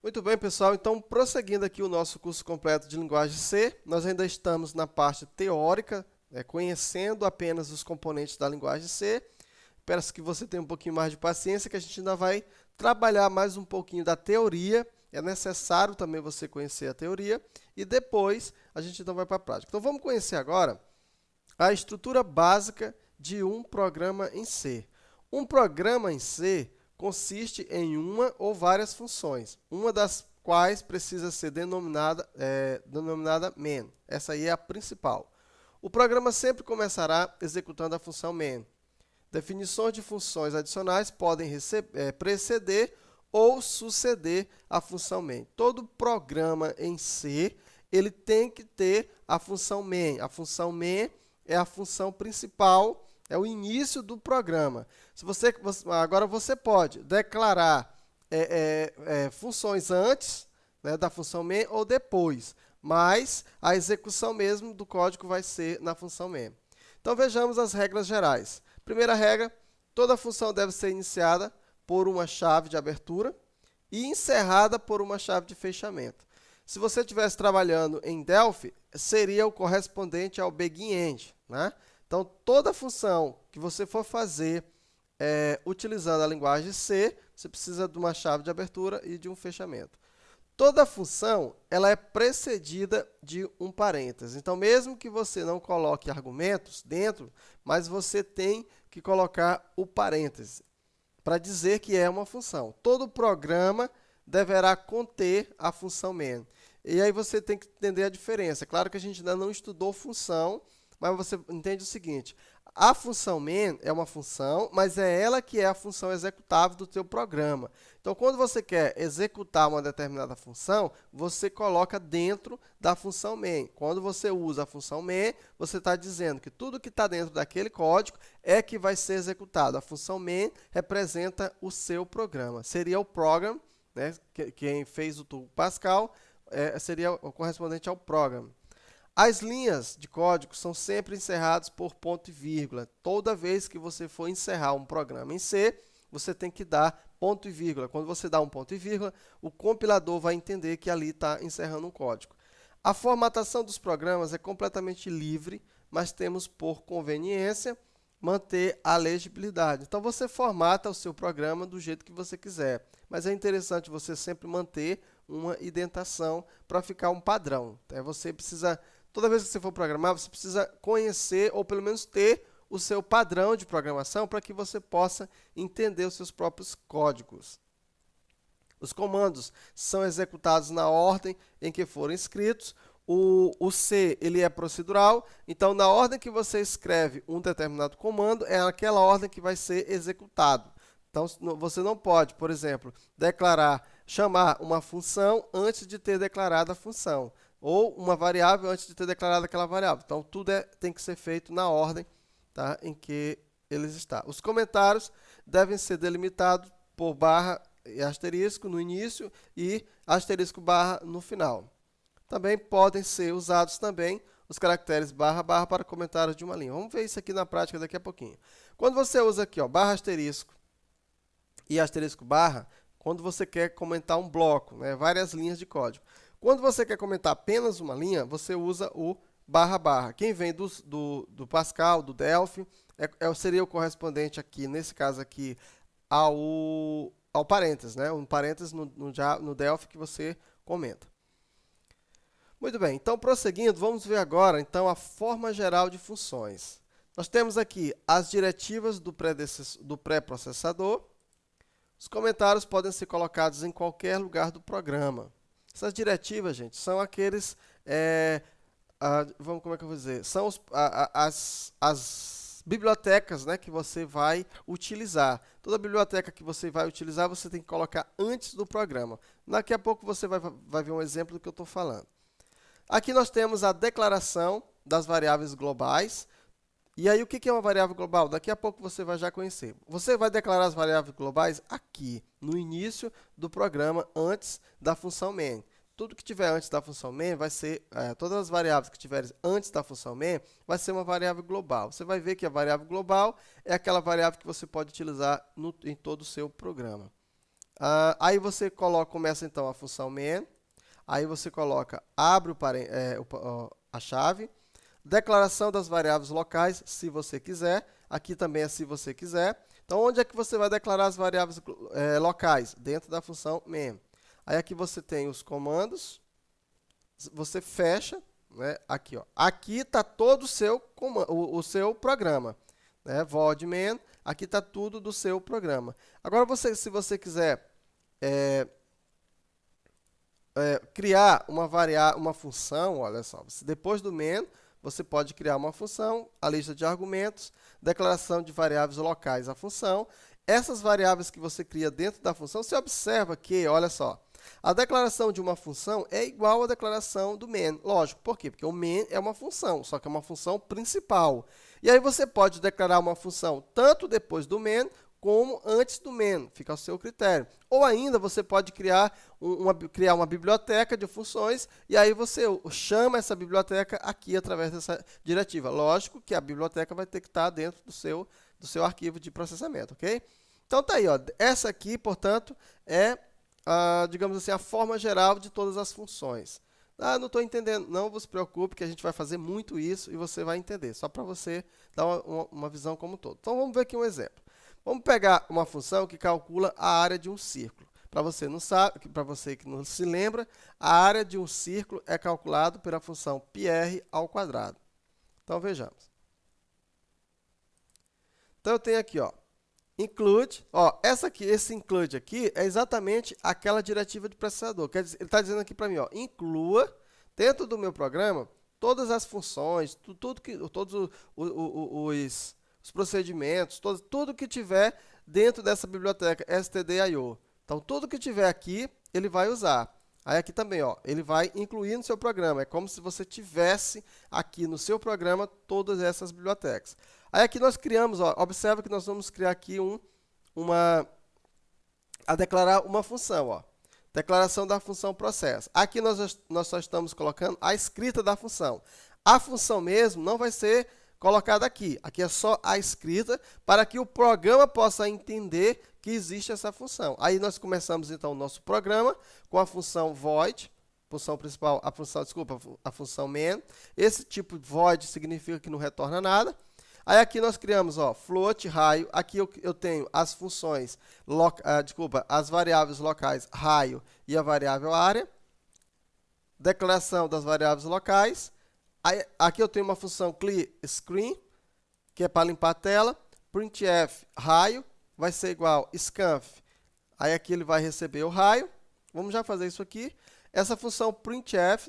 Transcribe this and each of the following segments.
Muito bem, pessoal. Então, prosseguindo aqui o nosso curso completo de linguagem C, nós ainda estamos na parte teórica, conhecendo apenas os componentes da linguagem C. Peço que você tenha um pouquinho mais de paciência, que a gente ainda vai trabalhar mais um pouquinho da teoria. É necessário também você conhecer a teoria e depois a gente então vai para a prática. Então, vamos conhecer agora a estrutura básica de um programa em C. Um programa em C consiste em uma ou várias funções, uma das quais precisa ser denominada main. Essa aí é a principal. O programa sempre começará executando a função main. Definições de funções adicionais podem preceder ou suceder a função main. Todo programa em C ele tem que ter a função main. A função main é a função principal, é o início do programa. Agora você pode declarar funções antes, né, da função main ou depois, mas a execução mesmo do código vai ser na função main. Então vejamos as regras gerais. Primeira regra, toda função deve ser iniciada por uma chave de abertura e encerrada por uma chave de fechamento. Se você estivesse trabalhando em Delphi, seria o correspondente ao begin-end, né? Então, toda função que você for fazer utilizando a linguagem C, você precisa de uma chave de abertura e de um fechamento. Toda função ela é precedida de um parênteses. Então, mesmo que você não coloque argumentos dentro, mas você tem que colocar o parêntese para dizer que é uma função. Todo programa deverá conter a função main. E aí você tem que entender a diferença. Claro que a gente ainda não estudou função, mas você entende o seguinte: a função main é uma função, mas é ela que é a função executável do teu programa. Então, quando você quer executar uma determinada função, você coloca dentro da função main. Quando você usa a função main, você está dizendo que tudo que está dentro daquele código é que vai ser executado. A função main representa o seu programa. Seria o program, né? Quem fez o Turbo Pascal seria o correspondente ao program. As linhas de código são sempre encerradas por ponto e vírgula. Toda vez que você for encerrar um programa em C, você tem que dar ponto e vírgula. Quando você dá um ponto e vírgula, o compilador vai entender que ali está encerrando um código. A formatação dos programas é completamente livre, mas temos por conveniência manter a legibilidade. Então você formata o seu programa do jeito que você quiser, mas é interessante você sempre manter uma indentação para ficar um padrão. Você precisa, toda vez que você for programar, você precisa conhecer ou pelo menos ter o seu padrão de programação para que você possa entender os seus próprios códigos. Os comandos são executados na ordem em que foram escritos. O C ele é procedural, então na ordem que você escreve um determinado comando, é aquela ordem que vai ser executado. Então você não pode, por exemplo, chamar uma função antes de ter declarado a função, ou uma variável antes de ter declarado aquela variável. Então tudo tem que ser feito na ordem, tá, em que eles estão. Os comentários devem ser delimitados por barra e asterisco no início e asterisco barra no final. Também podem ser usados também os caracteres barra barra para comentários de uma linha. Vamos ver isso aqui na prática daqui a pouquinho. Quando você usa aqui, ó, barra asterisco e asterisco barra, quando você quer comentar um bloco, né, várias linhas de código. Quando você quer comentar apenas uma linha, você usa o barra barra. Quem vem do Pascal, do Delphi, seria o correspondente aqui, nesse caso aqui, ao parênteses, né? Um parênteses no Delphi que você comenta. Muito bem, então prosseguindo, vamos ver agora então a forma geral de funções. Nós temos aqui as diretivas do pré-processador. Os comentários podem ser colocados em qualquer lugar do programa. Essas diretivas, gente, são aqueles... como é que eu vou dizer? São as bibliotecas, né, que você vai utilizar. Toda biblioteca que você vai utilizar, você tem que colocar antes do programa. Daqui a pouco você vai ver um exemplo do que eu estou falando. Aqui nós temos a declaração das variáveis globais. E aí, o que é uma variável global? Daqui a pouco você vai já conhecer. Você vai declarar as variáveis globais aqui, no início do programa, antes da função main. Tudo que tiver antes da função main vai ser, todas as variáveis que tiverem antes da função main, vai ser uma variável global. Você vai ver que a variável global é aquela variável que você pode utilizar em todo o seu programa. Aí você começa então a função main, aí você coloca, abre a chave, declaração das variáveis locais, se você quiser, aqui também é se você quiser. Então, onde é que você vai declarar as variáveis locais? Dentro da função main. Aí aqui você tem os comandos, você fecha, né? Aqui, ó. Aqui está todo o seu programa, né? Void main, aqui está tudo do seu programa. Agora, se você quiser criar uma função, olha só, depois do main, você pode criar uma função, a lista de argumentos, declaração de variáveis locais à função. Essas variáveis que você cria dentro da função, você observa que, olha só, a declaração de uma função é igual à declaração do main. Lógico, por quê? Porque o main é uma função, só que é uma função principal. E aí você pode declarar uma função tanto depois do main, como antes do main, fica ao seu critério. Ou ainda você pode criar uma biblioteca de funções e aí você chama essa biblioteca aqui através dessa diretiva. Lógico que a biblioteca vai ter que estar dentro do seu arquivo de processamento, ok? Então tá aí, ó. Essa aqui, portanto, é, digamos assim, a forma geral de todas as funções. Não estou entendendo, não se preocupe que a gente vai fazer muito isso e você vai entender, só para você dar uma visão como um todo. Então vamos ver aqui um exemplo. Vamos pegar uma função que calcula a área de um círculo. Para você que não se lembra, a área de um círculo é calculada pela função πr ao quadrado. Então vejamos. Então eu tenho aqui, ó, include, ó, esse include aqui é exatamente aquela diretiva de processador. Quer dizer, ele está dizendo aqui para mim, ó, inclua dentro do meu programa todas as funções, todos os procedimentos, tudo que tiver dentro dessa biblioteca stdio. Então, tudo que tiver aqui, ele vai usar. Aí aqui também, ó, ele vai incluir no seu programa. É como se você tivesse aqui no seu programa todas essas bibliotecas. Aí aqui nós criamos, ó, observa que nós vamos criar aqui declarar uma função, ó. Declaração da função processo. Aqui nós só estamos colocando a escrita da função. A função mesmo não vai ser colocada aqui. Aqui é só a escrita para que o programa possa entender que existe essa função. Aí nós começamos então o nosso programa com a função void, função principal, a função main. Esse tipo de void significa que não retorna nada. Aí aqui nós criamos, ó, float, raio. Aqui eu tenho as funções, as variáveis locais, raio e a variável área. Declaração das variáveis locais. Aí, aqui eu tenho uma função clear screen, que é para limpar a tela. Printf, raio, vai ser igual scanf. Aí aqui ele vai receber o raio. Vamos já fazer isso aqui. Essa função printf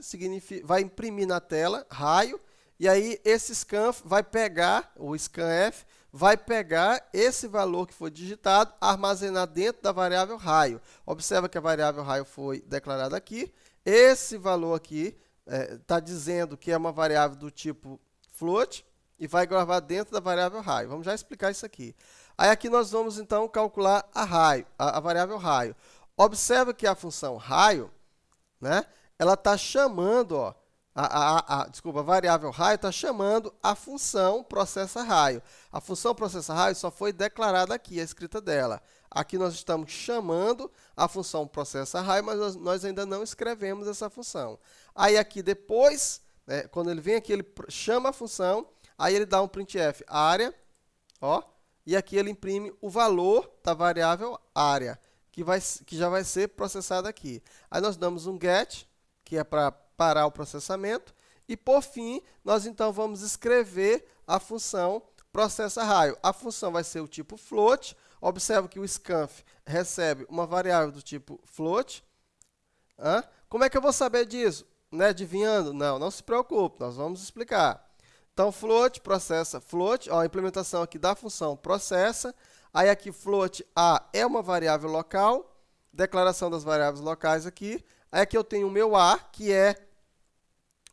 vai imprimir na tela, raio. E aí esse scanf vai pegar, o scanf, vai pegar esse valor que foi digitado, armazenar dentro da variável raio. Observa que a variável raio foi declarada aqui. Esse valor aqui está dizendo que é uma variável do tipo float e vai gravar dentro da variável raio. Vamos já explicar isso aqui. Aí aqui nós vamos então calcular a variável raio. Observa que a função raio, né, ela está chamando, ó, a variável raio está chamando a função processa raio. A função processa raio só foi declarada aqui, a escrita dela. Aqui nós estamos chamando a função processa raio, mas nós ainda não escrevemos essa função. Aí aqui depois, né, quando ele vem aqui, ele chama a função, aí ele dá um printf área, ó, e aqui ele imprime o valor da variável área, que já vai ser processada aqui. Aí nós damos um get, que é para parar o processamento, e por fim, nós então vamos escrever a função processa raio. A função vai ser o tipo float. Observa que o scanf recebe uma variável do tipo float. Como é que eu vou saber disso? Né? Adivinhando? Não se preocupe, nós vamos explicar. Então, float, processa float, ó, a implementação aqui da função processa. Aí aqui float a é uma variável local, declaração das variáveis locais aqui. Aí aqui eu tenho o meu a, que é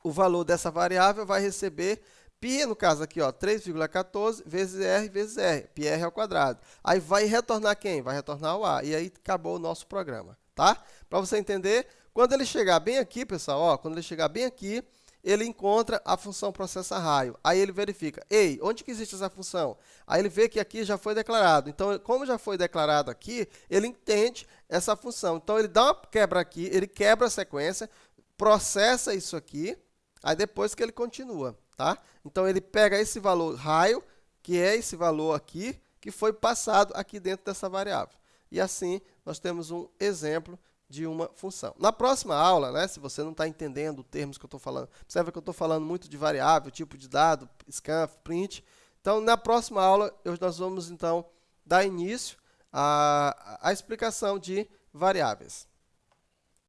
o valor dessa variável, vai receber π, no caso aqui, ó, 3,14 vezes r, πr ao quadrado. Aí vai retornar quem? Vai retornar o a. E aí acabou o nosso programa, tá? Para você entender, quando ele chegar bem aqui, pessoal, ó, quando ele chegar bem aqui, ele encontra a função processa raio. Aí ele verifica, ei, onde que existe essa função? Aí ele vê que aqui já foi declarado. Então, como já foi declarado aqui, ele entende essa função. Então, ele dá uma quebra aqui, ele quebra a sequência, processa isso aqui, aí depois que ele continua, tá? Então, ele pega esse valor raio, que é esse valor aqui, que foi passado aqui dentro dessa variável. E assim, nós temos um exemplo de uma função. Na próxima aula, né, se você não está entendendo os termos que eu estou falando, observa que eu estou falando muito de variável, tipo de dado, scanf, print. Então, na próxima aula, nós vamos, então, dar início à explicação de variáveis.